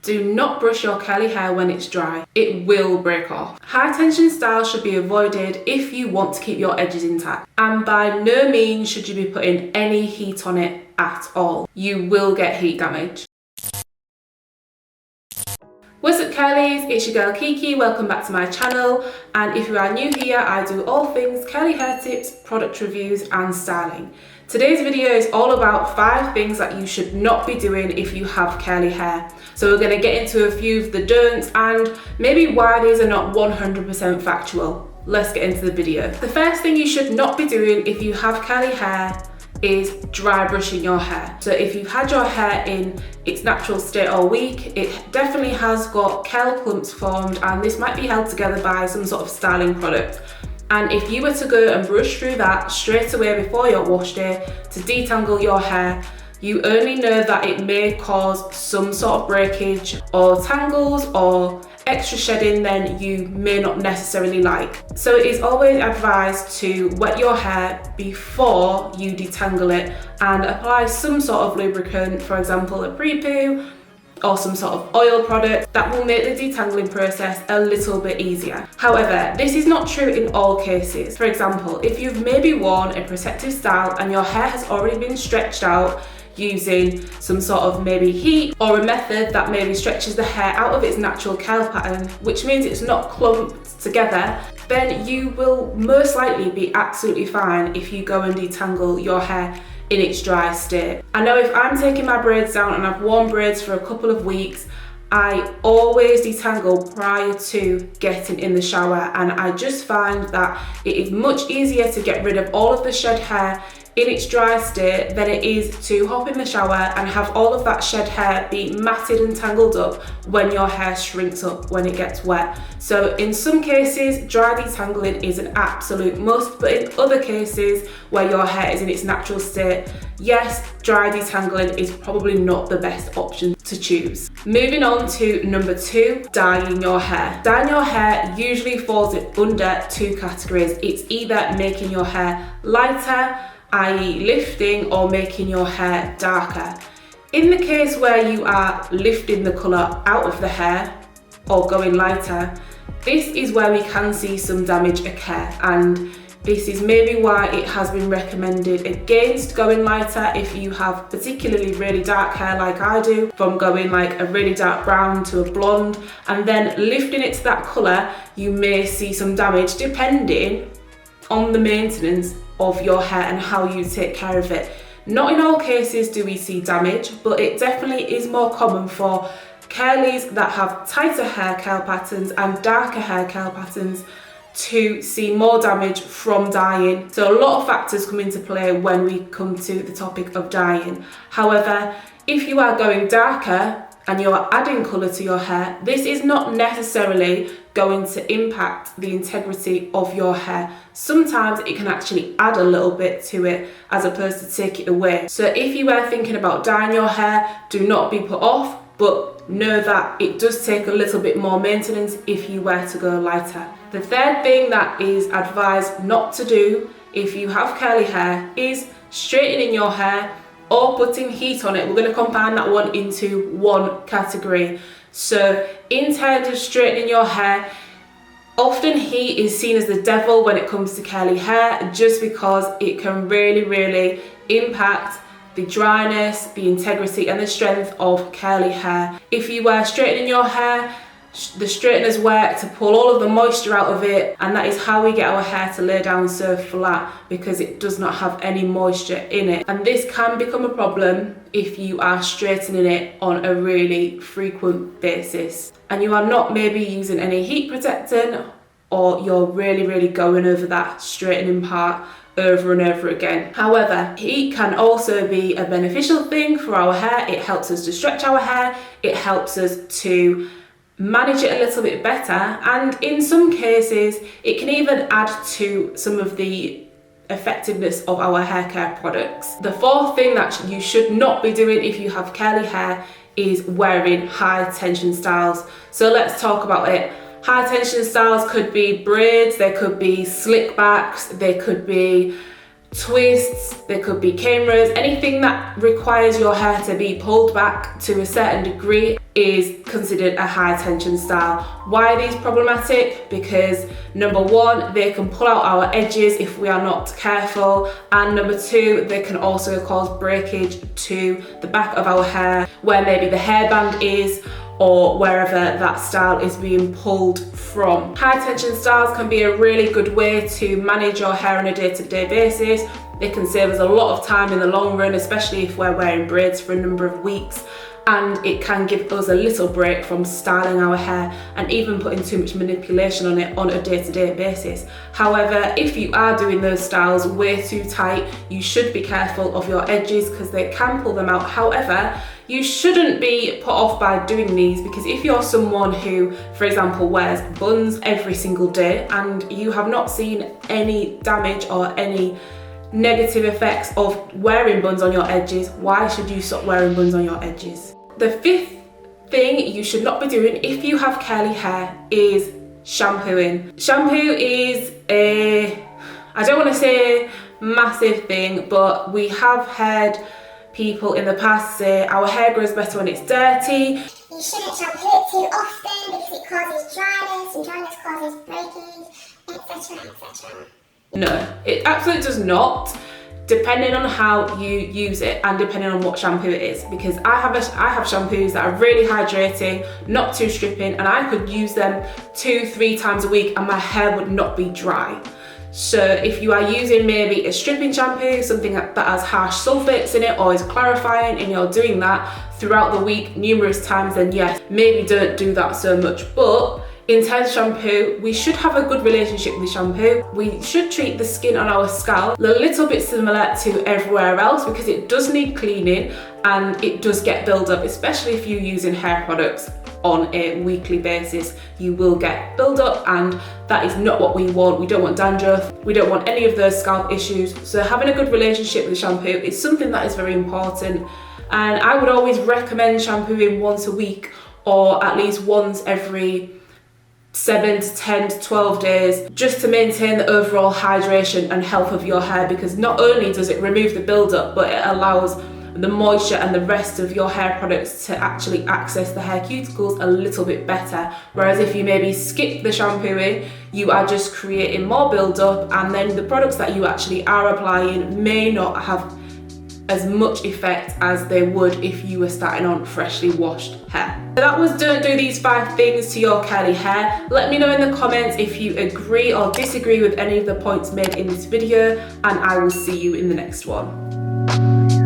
Do not brush your curly hair when it's dry. It will break off. High tension styles should be avoided if you want to keep your edges intact. And by no means should you be putting any heat on it at all. You will get heat damage. What's up curlies, it's your girl Kiki, welcome back to my channel, and if you are new here, I do all things curly hair tips, product reviews and styling. Today's video is all about 5 things that you should not be doing if you have curly hair. So we're going to get into a few of the don'ts and maybe why these are not 100% factual. Let's get into the video. The first thing you should not be doing if you have curly hair is dry brushing your hair. So if you've had your hair in its natural state all week, it definitely has got curl clumps formed, and this might be held together by some sort of styling product. And if you were to go and brush through that straight away before your wash day to detangle your hair, you only know that it may cause some sort of breakage or tangles or extra shedding then you may not necessarily like. So it is always advised to wet your hair before you detangle it and apply some sort of lubricant, for example a pre-poo or some sort of oil product that will make the detangling process a little bit easier. However, this is not true in all cases. For example, if you've maybe worn a protective style and your hair has already been stretched out using some sort of maybe heat or a method that maybe stretches the hair out of its natural curl pattern, which means it's not clumped together, then you will most likely be absolutely fine if you go and detangle your hair in its dry state. I know if I'm taking my braids down and I've worn braids for a couple of weeks, I always detangle prior to getting in the shower, and I just find that it is much easier to get rid of all of the shed hair in its dry state than it is to hop in the shower and have all of that shed hair be matted and tangled up when your hair shrinks up when it gets wet. So in some cases, dry detangling is an absolute must, but in other cases where your hair is in its natural state, yes, dry detangling is probably not the best option to choose. Moving on to number 2, dyeing your hair. Dyeing your hair usually falls under 2 categories. It's either making your hair lighter, i.e. lifting, or making your hair darker. In the case where you are lifting the colour out of the hair or going lighter, this is where we can see some damage occur, and this is maybe why it has been recommended against going lighter if you have particularly really dark hair like I do, from going like a really dark brown to a blonde and then lifting it to that colour. You may see some damage depending on the maintenance of your hair and how you take care of it. Not in all cases do we see damage, but it definitely is more common for curlies that have tighter hair curl patterns and darker hair curl patterns to see more damage from dyeing. So a lot of factors come into play when we come to the topic of dyeing. However, if you are going darker and you're adding colour to your hair, this is not necessarily going to impact the integrity of your hair. Sometimes it can actually add a little bit to it as opposed to take it away. So if you are thinking about dyeing your hair, do not be put off, but know that it does take a little bit more maintenance if you were to go lighter. The third thing that is advised not to do if you have curly hair is straightening your hair or putting heat on it. We're going to combine that one into one category. So in terms of straightening your hair, often heat is seen as the devil when it comes to curly hair, just because it can really impact the dryness, the integrity and the strength of curly hair. If you were straightening your hair, the straighteners work to pull all of the moisture out of it, and that is how we get our hair to lay down so flat, because it does not have any moisture in it. And this can become a problem if you are straightening it on a really frequent basis and you are not maybe using any heat protectant, or you're really going over that straightening part over and over again. However, heat can also be a beneficial thing for our hair. It helps us to stretch our hair, it helps us to manage it a little bit better, and in some cases it can even add to some of the effectiveness of our hair care products. The fourth thing that you should not be doing if you have curly hair is wearing high tension styles. So let's talk about it. High tension styles could be braids, they could be slick backs, they could be twists, there could be cameras, anything that requires your hair to be pulled back to a certain degree. is considered a high tension style. Why are these problematic? Because number one, they can pull out our edges if we are not careful, and number two, they can also cause breakage to the back of our hair where maybe the hairband is, or wherever that style is being pulled from. High tension styles can be a really good way to manage your hair on a day-to-day basis. They can save us a lot of time in the long run, especially if we're wearing braids for a number of weeks, and it can give us a little break from styling our hair and even putting too much manipulation on it on a day-to-day basis. However, if you are doing those styles way too tight, you should be careful of your edges because they can pull them out. However, you shouldn't be put off by doing these, because if you're someone who, for example, wears buns every single day and you have not seen any damage or any negative effects of wearing buns on your edges, why should you stop wearing buns on your edges? The fifth thing you should not be doing if you have curly hair is shampooing. Shampoo is I don't want to say massive thing, but we have heard people in the past say our hair grows better when it's dirty. You shouldn't shampoo it too often because it causes dryness, and dryness causes breakage, etc, etc. No, it absolutely does not, depending on how you use it and depending on what shampoo it is, because I have shampoos that are really hydrating, not too stripping, and I could use them 2-3 times a week and my hair would not be dry. So if you are using maybe a stripping shampoo, something that has harsh sulfates in it or is clarifying, and you're doing that throughout the week numerous times, then yes, maybe don't do that so much. But in terms of shampoo, we should have a good relationship with shampoo. We should treat the skin on our scalp a little bit similar to everywhere else, because it does need cleaning and it does get build up, especially if you're using hair products on a weekly basis. You will get build up, and that is not what we want. We don't want dandruff, we don't want any of those scalp issues. So having a good relationship with shampoo is something that is very important, and I would always recommend shampooing once a week, or at least once every 7 to 10 to 12 days, just to maintain the overall hydration and health of your hair, because not only does it remove the buildup, but it allows the moisture and the rest of your hair products to actually access the hair cuticles a little bit better. Whereas if you maybe skip the shampooing, you are just creating more buildup, and then the products that you actually are applying may not have as much effect as they would if you were starting on freshly washed hair. So that was don't do these 5 things to your curly hair. Let me know in the comments if you agree or disagree with any of the points made in this video, and I will see you in the next one.